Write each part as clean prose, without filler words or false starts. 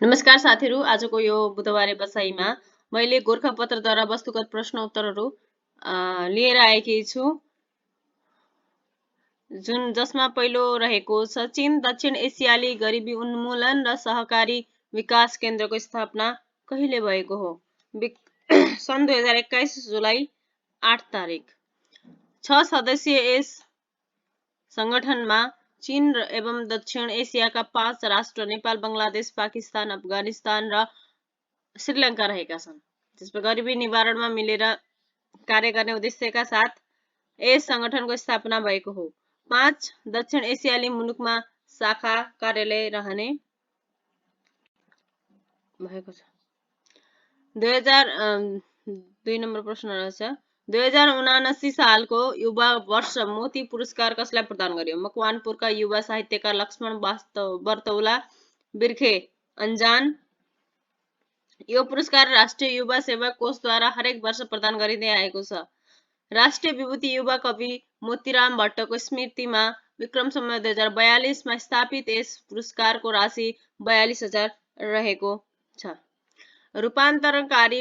नमस्कार साथीहरू, आजको यो बुधबारे बसाइमा मैले गोरखापत्रद्वारा वस्तुगत प्रश्न उत्तरहरू लिएर आएकी छु, जसमा पहिलो रहेको छ चीन दक्षिण एसियाली गरिबी उन्मूलन र सहकारी विकास केन्द्रको स्थापना कहिले भएको हो? सन् 2021 जुलाई 8 तारिक। 6 सदस्यीय यस संगठनमा चीन एवं दक्षिण एसियाका 5 राष्ट्र नेपाल, बंगलादेश, पाकिस्तान, अफगानिस्तान र श्रीलंका रहेका छन्। त्यसपछि गरिबी निवारणमा मिलेर कार्य गर्ने उद्देश्यका साथ यस संगठनको स्थापना भएको हो। 5 दक्षिण एसियाली मुलुकमा शाखा कार्यालय रहने भएको छ। 2 नम्बर प्रश्न रहेछ। 2079 सालको युवा वर्ष मोती पुरस्कार कसलाई प्रदान गरियो? मकवानपुरका युवा साहित्यकार लक्ष्मण बर्तौला बिर्खे अन्जान। यो पुरस्कार राष्ट्रिय युवा सेवा कोषद्वारा हरेक वर्ष प्रदान गरिँदै आएको छ। राष्ट्रिय विभूति युवा कवि मोतीराम भट्टको स्मृतिमा विक्रम सम्वत 2042 मा स्थापित यस पुरस्कारको राशि 42,000 रहेको छ। रूपान्तरणकारी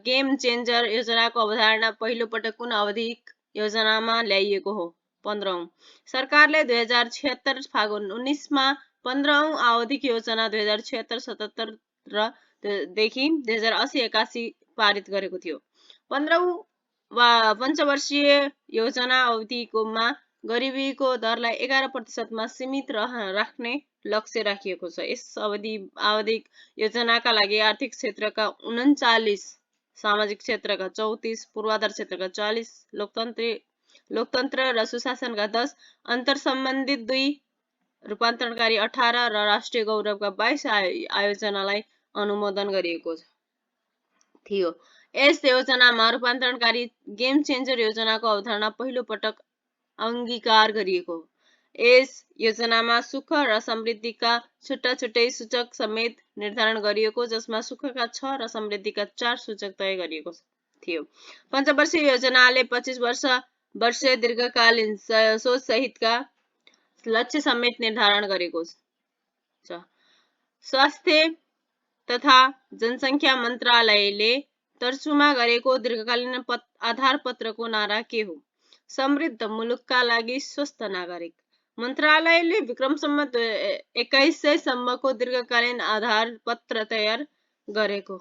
गेम चेन्जर योजनाको अवधारणा पहिलो पटक कुन अवधिक योजनामा ल्याइएको हो? 15औं। सरकारले 2076 फागुन 19 मा 15औं आवधिक योजना 2076-77 र देखि 2080-81 पारित गरेको थियो। 15औं पञ्चवर्षीय योजना अवधिकोमा गरिबीको दरलाई 11% मा सीमित राख्ने लक्ष्य राखिएको छ। यस आवधिक योजनाका लागि आर्थिक क्षेत्रका 39, सामाजिक क्षेत्रका 34, पूर्वाधार क्षेत्रका 40, लोकतन्त्र र सुशासनका 10, अन्तर्सम्बन्धित 2, रूपान्तरणकारी 18 र राष्ट्रिय गौरवका 22 आयोजनालाई अनुमोदन गरिएको थियो। यस योजनामा रूपान्तरणकारी गेम चेन्जर योजनाको अवधारणा पहिलो पटक अंगीकार गरिएको हो। यस योजनामा सुख र समृद्धिका छुट्टा-छुट्टै सूचक समेत निर्धारण गरिएको, जसमा सुखका 6 र समृद्धिका 4 सूचक तय गरिएको थियो। पञ्चवर्षीय योजनाले 25 वर्षीय दीर्घकालीन सोच सहितका लक्ष्य समेत निर्धारण गरेको छ। स्वास्थ्य तथा जनसङ्ख्या मन्त्रालयले तर्जुमा गरेको दीर्घकालीन आधार पत्रको नारा के हो? समृद्ध मुलुकका लागि स्वस्थ नागरिक। मन्त्रालयले विक्रम सम्वत 2100 सम्मको दीर्घकालीन आधार पत्र तयार गरेको।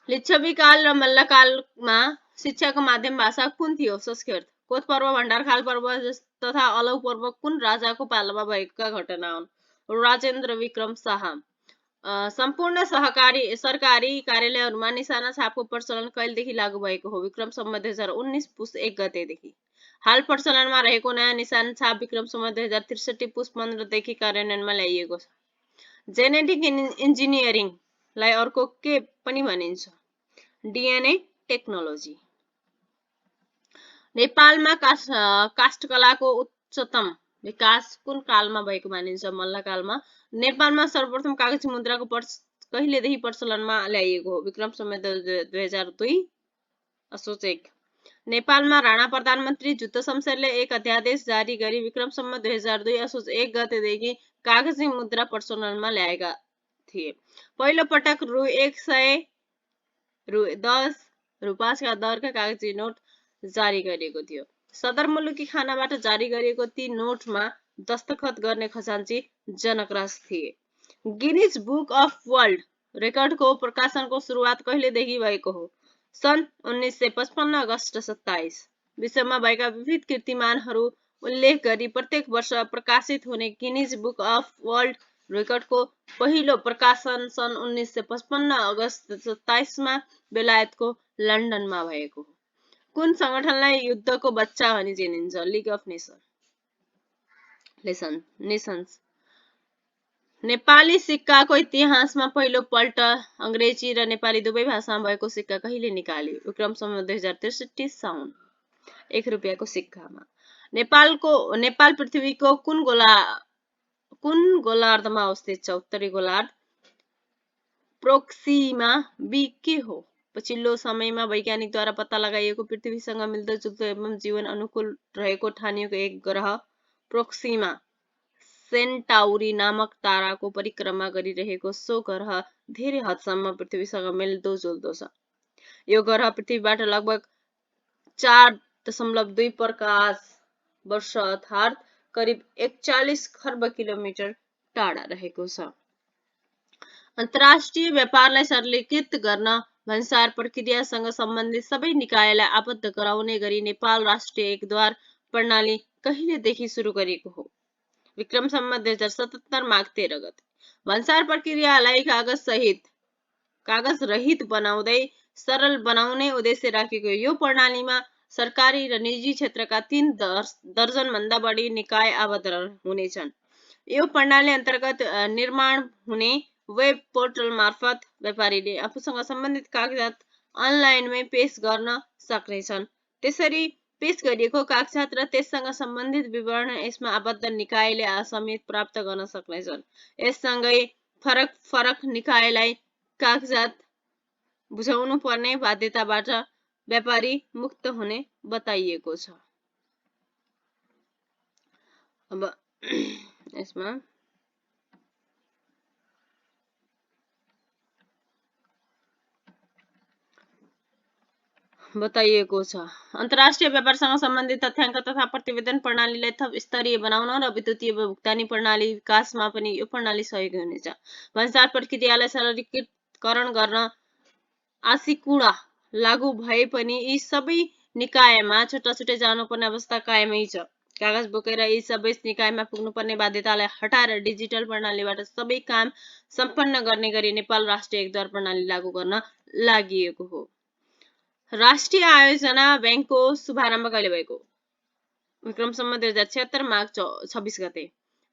लिच्छवी काल र मल्लकालमा शिक्षाको माध्यम भाषा कुन थियो? संस्कृत। कोत पर्व, भण्डारखाल पर्व तथा अलौ पर्व कुन राजाको पालामा भएका घटना हुन्? राजेन्द्र विक्रम शाह। सम्पूर्ण सरकारी कार्यालयहरूमा निशाना छापको प्रचलन कहिलेदेखि लागू भएको हो? विक्रम सम्वत 2019 पुस 1 गतेदेखि। हाल प्रचलनमा रहेको नयाँ निशाना छाप विक्रम सम्वत 2063 पुस 15 देखि कार्यान्वयनमा ल्याइएको छ। जेनेटिक इन्जिनियरिङलाई अर्को के पनि भनिन्छ? DNA technology. नेपालमा काष्ठकलाको उच्चतम विकास कुन कालमा भएको मानिन्छ? मल्लकालमा। नेपालमा सर्वप्रथम कागजी मुद्राको कहिलेदेखि प्रचलनमा ल्याइएको हो? विक्रम सम्वत 2002 असोज 1। नेपालमा राणा प्रधानमन्त्री जुद्ध शमशेरले एक अध्यादेश जारी गरी विक्रम सम्वत 2002 असोज 1 गतेदेखि कागजी मुद्रा प्रचलनमा ल्याएका थिए। पहिलो पटक रु 100, रु 10, रु 5 का दरका कागजी नोट जारी गरिएको थियो। सदरमुलुकी खानाबाट जारी गरिएको ती नोटमा दस्तखत गर्ने खजान्ची जनकराज थिए। गिनिज बुक अफ वर्ल्ड रेकर्डको प्रकाशनको सुरुवात कहिलेदेखि भएको हो? सन् 1955 अगस्ट 27। विश्वमा भएका विविध कीर्तिमानहरू उल्लेख गरी प्रत्येक वर्ष प्रकाशित हुने गिनिज बुक अफ वर्ल्ड रेकर्डको पहिलो प्रकाशन सन् 1955 अगस्त 27 मा बेलायतको लन्डनमा भएको हो। कुन संगठनलाई युद्धको बच्चा भनी चिनिन्छ? League of Nations. नेपाली सिक्काको इतिहासमा पहिलो पल्ट अंग्रेजी र नेपाली दुवै भाषामा भएको सिक्का कहिले निकालियो? विक्रम सम्वत 2063 साउन। 1 रुपैयाँको सिक्कामा। नेपाल पृथ्वीको कुन गोलार्धमा अवस्थित छ? उत्तरी गोलार्ध। प्रोक्सिमा बी के हो? पछिल्लो समयमा वैज्ञानिकद्वारा पत्ता लगाइएको पृथ्वीसँग मिल्दोजुल्दो एवं जीवन अनुकूल रहेको ठानिएको एक ग्रह। प्रोक्सिमा सेन्टाउरी नामक ताराको परिक्रमा गरिरहेको सो ग्रह धेरै हदसम्म पृथ्वीसँग मिल्दोजुल्दो छ। यो ग्रह पृथ्वीबाट लगभग 4.2 प्रकाश वर्ष अर्थात् करिब 41 खर्ब किलोमिटर टाढा रहेको छ। अन्तर्राष्ट्रिय व्यापारलाई सरलीकृत गर्न भन्सार प्रक्रियासँग सम्बन्धित सबै निकायलाई आबद्ध गराउने गरी नेपाल राष्ट्रिय एकद्वार प्रणाली कहिलेदेखि सुरु गरेको हो? विक्रम सम्वत 2077 माघ 13 गते। भन्सार प्रक्रियालाई कागज रहित बनाउँदै सरल बनाउने उद्देश्य राखेको यो प्रणालीमा सरकारी र निजी क्षेत्रका 3 दर्जन भन्दा बढी निकाय आबद्ध हुनेछन्। यो प्रणाली अन्तर्गत निर्माण हुने वेब पोर्टल मार्फत व्यापारीले आफूसँग सम्बन्धित कागजात अनलाइनमै पेश गर्न सक्नेछन्। त्यसरी पेश गरिएको कागजात र त्यससँग सम्बन्धित विवरण यसमा आबद्ध निकायले समेत प्राप्त गर्न सक्नेछन्। यससँगै फरक निकायलाई कागजात बुझाउनु पर्ने बाध्यताबाट व्यापारी मुक्त हुने बताइएको छ। अब यसमा बताइएको छ अन्तर्राष्ट्रिय व्यापारसँग सम्बन्धित तथ्याङ्क तथा प्रतिवेदन प्रणालीलाई थप स्तरीय बनाउन र विद्युतीय भुक्तानी प्रणाली विकासमा पनि यो प्रणाली सहयोगी हुनेछ। भन्सार प्रक्रियालाई सरलीकरण गर्न आशिकुडा लागू भए पनि यी सबै निकायमा छुट्टै जानुपर्ने अवस्था कायमै छ। कागज बोकेर यी सबै निकायमा पुग्नुपर्ने बाध्यतालाई हटाएर डिजिटल प्रणालीबाट सबै काम सम्पन्न गर्ने गरी नेपाल राष्ट्रिय एकद्वार प्रणाली लागू गर्न लागिएको हो। राष्ट्रिय आयोजना बैंकको शुभारम्भ कहिले भएको? विक्रम सम्वत 2076 माघ 26 गते।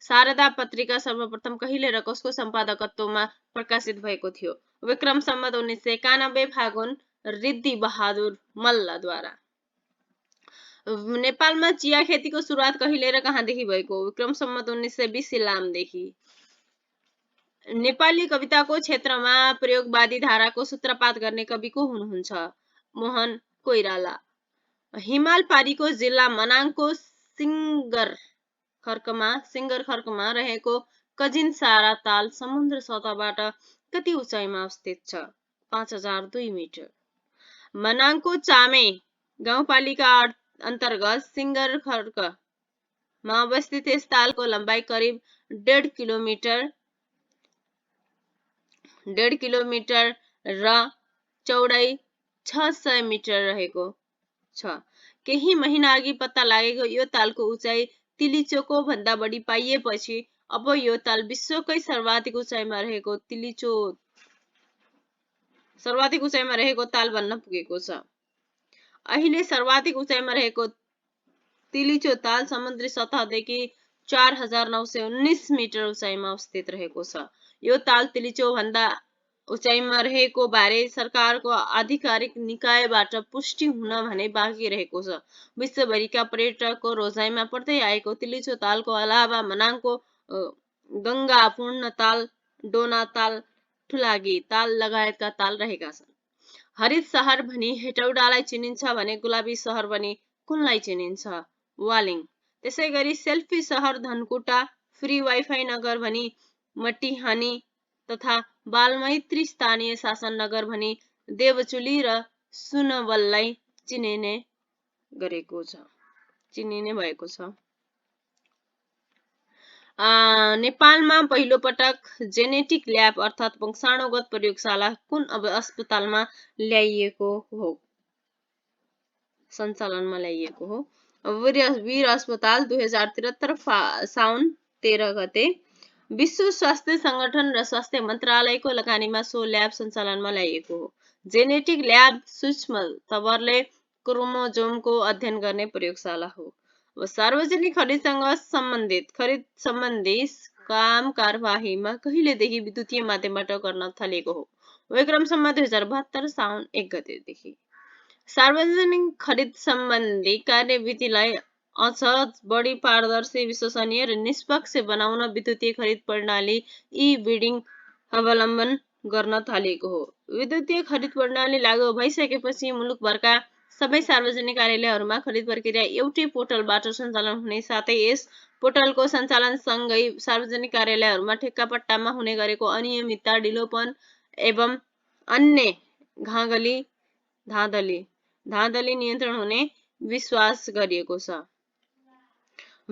शारदा पत्रिका सर्वप्रथम कहिले र कसको सम्पादकत्वमा प्रकाशित भएको थियो? विक्रम सम्वत 1991 फागुन रिद्धि बहादुर मल्लद्वारा। नेपालमा चिया खेतीको सुरुवात कहिले र कहाँदेखि भएको? विक्रम सम्वत 1920 इलामदेखि। नेपाली कविताको क्षेत्रमा प्रयोगवादी धाराको सूत्रपात गर्ने कवि को हुनुहुन्छ? मोहन कोइराला। हिमाल पारीको जिल्ला मनाङको सिङ्गर खर्कमा रहेको कजिनसारा ताल समुद्र सतहबाट कति उचाइमा अवस्थित छ? 5002 मिटर। मनाङको चामे गाउँपालिका अन्तर्गत सिङ्गर खर्कमा अवस्थित यस तालको लम्बाइ करिब 1.5 किलोमिटर र चौडाइ 600 मिटर रहेको छ। केही महिना अघि पत्ता लागेको यो तालको उचाइ तिलिचोको भन्दा बढी पाइएपछि अब यो ताल विश्वकै सर्वाधिक उचाइमा रहेको ताल बन्न पुगेको छ। अहिले सर्वाधिक उचाइमा रहेको तिलिचो ताल समुद्री सतहदेखि 4919 मिटर उचाइमा अवस्थित रहेको छ। यो ताल तिलिचो भन्दा उचाइमा रहेको बारे सरकारको आधिकारिक निकायबाट पुष्टि हुन भने बाँकी रहेको छ। विश्वभरिका पर्यटकको रोजाइमा पर्दै आएको तिलिचो तालको अलावा मनाङको गङ्गा पूर्ण ताल, डोना ताल, ठुलागी ताल लगायतका ताल रहेका छन्। हरित सहर भनी हेटौडालाई चिनिन्छ भने गुलाबी सहर भनी कुनलाई चिनिन्छ? वालिङ। त्यसैगरी सेल्फी सहर धनकुटा, फ्री वाइफाई नगर भनी मटिहानी तथा बालमैत्री स्थानीय शासन नगर भनी देवचुली र सुनवललाई चिनिने भएको छ। नेपालमा पहिलो पटक जेनेटिक ल्याब अर्थात् वंशाणुगत प्रयोगशाला कुन अस्पतालमा सञ्चालनमा ल्याइएको हो? वीर अस्पताल 2073 साउन 13 गते। विश्व स्वास्थ्य संगठन र स्वास्थ्य मन्त्रालयको लगानीमा सो ल्याब सञ्चालनमा ल्याइएको हो। जेनेटिक ल्याब सूक्ष्म तवरले क्रोमोजोमको अध्ययन गर्ने प्रयोगशाला हो। सार्वजनिक खरिद सम्बन्धी काम कारबाहीमा कहिलेदेखि विद्युतीय माध्यमबाट गर्न थालिएको हो? विक्रम सम्वत 2072 साउन 1 गतेदेखि। सार्वजनिक खरिद सम्बन्धी कार्यविधिलाई अझ बढी पारदर्शी, विश्वसनीय र निष्पक्ष बनाउन विद्युतीय खरिद प्रणाली ई-बिडिङ अवलम्बन गर्न थालिएको हो। विद्युतीय खरिद प्रणाली लागू भइसकेपछि मुलुकभरका सबै सार्वजनिक कार्यालयहरूमा खरिद प्रक्रिया एउटै पोर्टलबाट सञ्चालन हुने साथै यस पोर्टलको सञ्चालनसँगै सार्वजनिक कार्यालयहरूमा ठेक्कापट्टामा हुने गरेको अनियमितता, ढिलोपन एवं अन्य धाँधली नियन्त्रण हुने विश्वास गरिएको छ।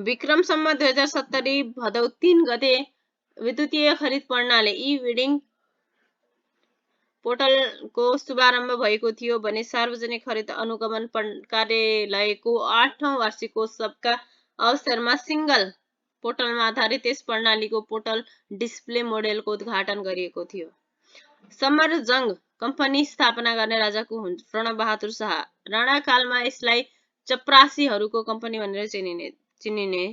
विक्रम सम्वत 2070 भदौ 3 गते विद्युतीय खरिद प्रणाली ई-बिडिङ पोर्टलको शुभारम्भ भएको थियो भने सार्वजनिक खरिद अनुगमन कार्यालयको 8औं वार्षिकोत्सवका अवसरमा सिंगल पोर्टलमा आधारित यस प्रणालीको पोर्टल डिस्प्ले मोडेलको उद्घाटन गरिएको थियो। समर जंग कम्पनी स्थापना गर्ने राजाको हुन् प्रणव बहादुर शाह। राणा कालमा यसलाई चपरासीहरूको कम्पनी भनेर चिनिने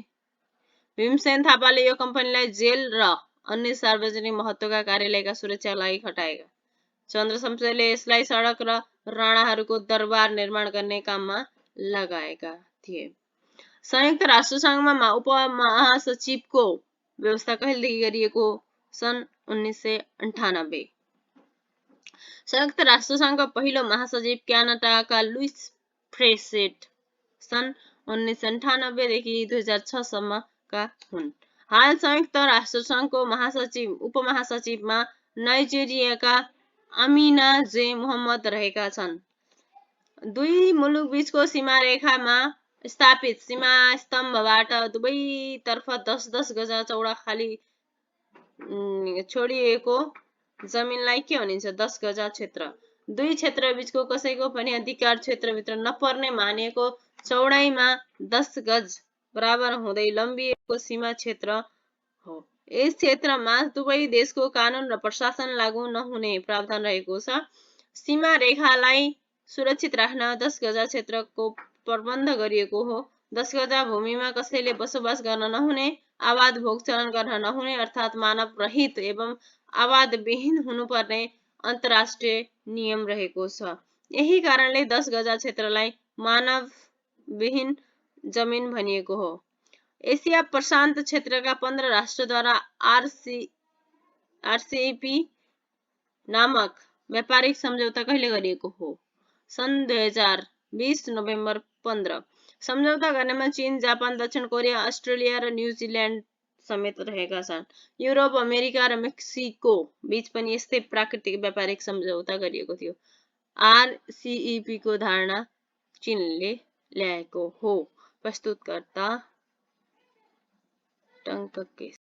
भीमसेन थापाले यो कम्पनीलाई जेल र अन्य सार्वजनिक महत्त्वका कार्यालयका सुरक्षाका लागि खटाएका। चन्द्र शमशेरले यसलाई सडक र राणाहरूको दरबार निर्माण गर्ने काममा लगाएका थिए। संयुक्त राष्ट्रसङ्घमा उपमहासचिवको व्यवस्था कहिलेदेखि गरिएको? सन् 1998। संयुक्त राष्ट्रसङ्घको पहिलो महासचिव क्यानाडाका लुइस फ्रेसेट सन् 1998 देखि 2006 सम्मका हुन्। हाल संयुक्त राष्ट्रसङ्घको उपमहासचिवमा नाइजेरियाका अमिना जे मोहम्मद रहेका छन्। दुई मुलुकबीचको सीमारेखामा स्थापित सीमा स्तम्भबाट दुवैतर्फ 10-10 गज चौडा खाली छोडिएको जमिनलाई के भनिन्छ? 10 गज क्षेत्र। दुई क्षेत्रबीचको कसैको पनि अधिकार क्षेत्रभित्र नपर्ने मानिएको चौडाइमा 10 गज बराबर हुँदै लम्बिएको सीमा क्षेत्र हो। यस क्षेत्रमा दुवै देशको कानून र प्रशासन लागू नहुने प्रावधान रहेको छ। सीमा रेखालाई सुरक्षित राख्न 10 गज क्षेत्रको प्रबन्ध गरिएको हो। 10 गज भूमिमा कसैले बसोबास गर्न नहुने, आवाद भोग चलन गर्न नहुने अर्थात् मानव रहित एवं आवादविहीन हुनुपर्ने अन्तर्राष्ट्रिय नियम रहेको छ। यही कारणले 10 गज क्षेत्रलाई मानवविहीन जमिन भनिएको हो। एसिया प्रशान्त क्षेत्रका 15 राष्ट्रद्वारा आरसीईपी नामक व्यापारिक सम्झौता कहिले गरिएको हो? सन् 2020 नोभेम्बर 15। सम्झौता गर्नेमा चीन, जापान, दक्षिण कोरिया, अस्ट्रेलिया र न्युजिल्यान्ड समेत रहेका छन्। युरोप, अमेरिका र मेक्सिको बीच पनि यस्तै प्राकृतिक व्यापारिक सम्झौता गरिएको थियो। आरसीईपी को धारणा चीनले ल्याएको हो। प्रस्तुतकर्ता टङ्क केस।